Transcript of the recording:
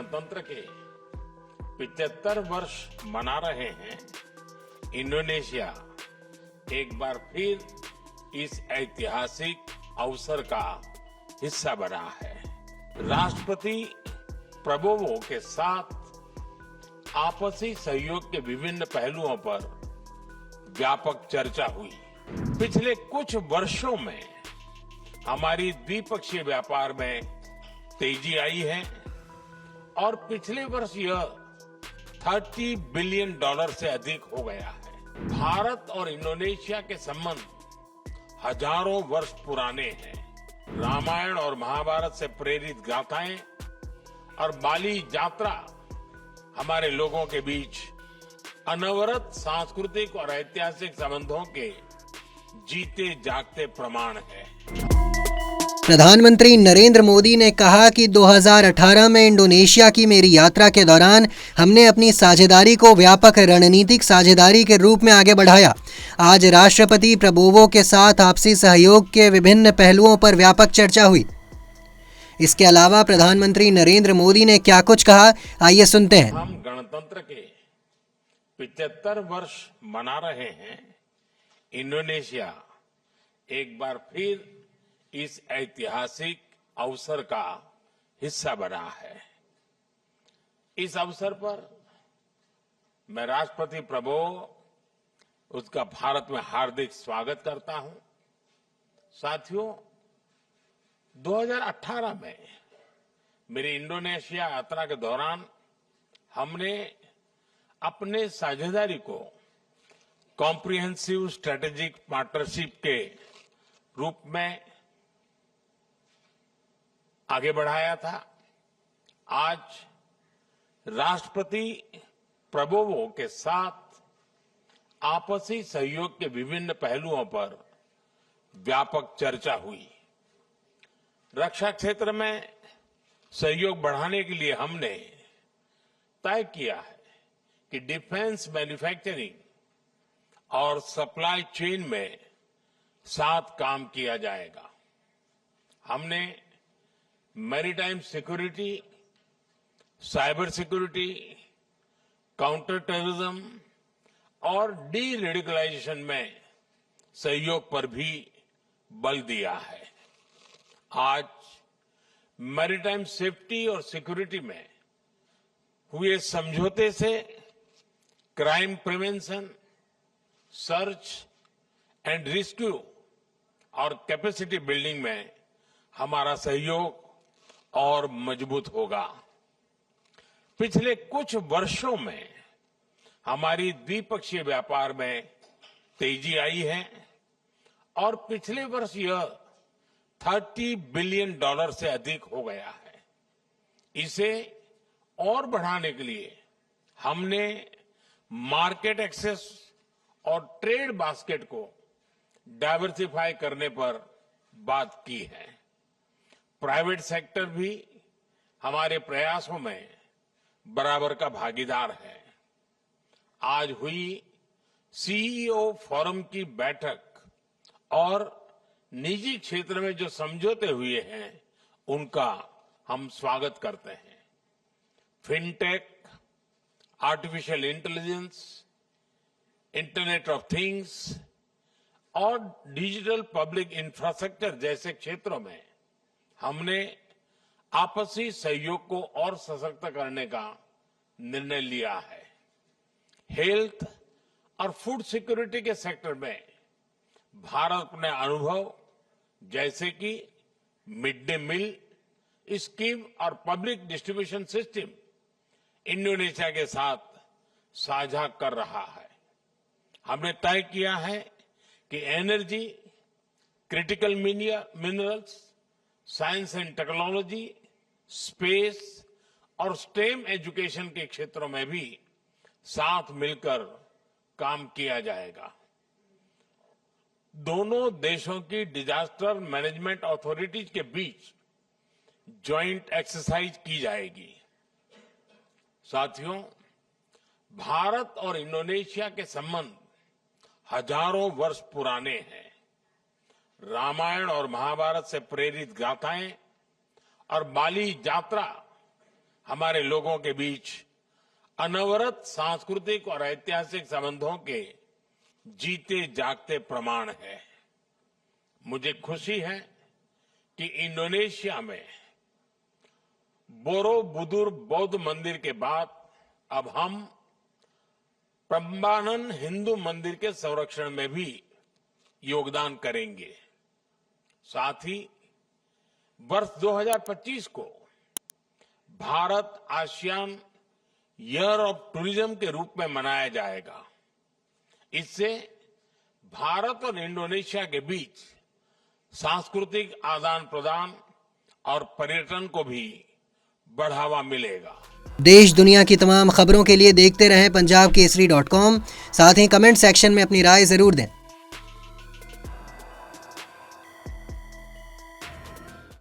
गणतंत्र के 75 वर्ष मना रहे हैं, इंडोनेशिया एक बार फिर इस ऐतिहासिक अवसर का हिस्सा बना है। राष्ट्रपति प्रबोवो के साथ आपसी सहयोग के विभिन्न पहलुओं पर व्यापक चर्चा हुई। पिछले कुछ वर्षों में हमारी द्विपक्षीय व्यापार में तेजी आई है और पिछले वर्ष यह $30 बिलियन से अधिक हो गया है। भारत और इंडोनेशिया के संबंध हजारों वर्ष पुराने हैं। रामायण और महाभारत से प्रेरित गाथाएं और बाली यात्रा हमारे लोगों के बीच अनवरत सांस्कृतिक और ऐतिहासिक संबंधों के जीते जागते प्रमाण है। प्रधानमंत्री नरेंद्र मोदी ने कहा कि 2018 में इंडोनेशिया की मेरी यात्रा के दौरान हमने अपनी साझेदारी को व्यापक रणनीतिक साझेदारी के रूप में आगे बढ़ाया। आज राष्ट्रपति प्रबोवो के साथ आपसी सहयोग के विभिन्न पहलुओं पर व्यापक चर्चा हुई। इसके अलावा प्रधानमंत्री नरेंद्र मोदी ने क्या कुछ कहा, आइए सुनते हैं। हम गणतंत्र के 75 वर्ष मना रहे हैं। इंडोनेशिया एक बार फिर इस ऐतिहासिक अवसर का हिस्सा बना है। इस अवसर पर मैं राष्ट्रपति प्रबोवो उसका भारत में हार्दिक स्वागत करता हूं। साथियों, 2018 में मेरी इंडोनेशिया यात्रा के दौरान हमने अपने साझेदारी को कॉम्प्रिहेंसिव स्ट्रेटेजिक पार्टनरशिप के रूप में आगे बढ़ाया था। आज राष्ट्रपति प्रबोवो के साथ आपसी सहयोग के विभिन्न पहलुओं पर व्यापक चर्चा हुई। रक्षा क्षेत्र में सहयोग बढ़ाने के लिए हमने तय किया है कि डिफेंस मैन्युफैक्चरिंग और सप्लाई चेन में साथ काम किया जाएगा। हमने maritime security, cyber security, counter terrorism और डी रेडिकलाइजेशन में सहयोग पर भी बल दिया है। आज मैरीटाइम सेफ्टी और सिक्योरिटी में हुए समझौते से crime prevention, search and rescue और कैपेसिटी बिल्डिंग में हमारा सहयोग और मजबूत होगा। पिछले कुछ वर्षों में हमारी द्विपक्षीय व्यापार में तेजी आई है और पिछले वर्ष यह $30 बिलियन से अधिक हो गया है। इसे और बढ़ाने के लिए हमने मार्केट एक्सेस और ट्रेड बास्केट को डाइवर्सिफाई करने पर बात की है। प्राइवेट सेक्टर भी हमारे प्रयासों में बराबर का भागीदार है। आज हुई सीईओ फोरम की बैठक और निजी क्षेत्र में जो समझौते हुए हैं उनका हम स्वागत करते हैं। Fintech, artificial intelligence, internet of things और डिजिटल पब्लिक इंफ्रास्ट्रक्चर जैसे क्षेत्रों में हमने आपसी सहयोग को और सशक्त करने का निर्णय लिया है। हेल्थ और फूड सिक्योरिटी के सेक्टर में भारत अपने अनुभव जैसे कि मिड डे मील स्कीम और पब्लिक डिस्ट्रीब्यूशन सिस्टम इंडोनेशिया के साथ साझा कर रहा है। हमने तय किया है कि energy, critical minerals, science and technology, space और स्टेम एजुकेशन के क्षेत्रों में भी साथ मिलकर काम किया जाएगा। दोनों देशों की डिजास्टर मैनेजमेंट अथॉरिटीज के बीच ज्वाइंट एक्सरसाइज की जाएगी। साथियों, भारत और इंडोनेशिया के संबंध हजारों वर्ष पुराने हैं। रामायण और महाभारत से प्रेरित गाथाएं और बाली यात्रा हमारे लोगों के बीच अनवरत सांस्कृतिक और ऐतिहासिक संबंधों के जीते जागते प्रमाण है। मुझे खुशी है कि इंडोनेशिया में बोरोबुदुर बौद्ध मंदिर के बाद अब हम प्रम्बानन हिंदू मंदिर के संरक्षण में भी योगदान करेंगे। साथ ही वर्ष 2025 को Bharat ASEAN year of tourism के रूप में मनाया जाएगा। इससे भारत और इंडोनेशिया के बीच सांस्कृतिक आदान प्रदान और पर्यटन को भी बढ़ावा मिलेगा। देश दुनिया की तमाम खबरों के लिए देखते रहें पंजाबकेसरी.com। साथ ही कमेंट सेक्शन में अपनी राय जरूर दें।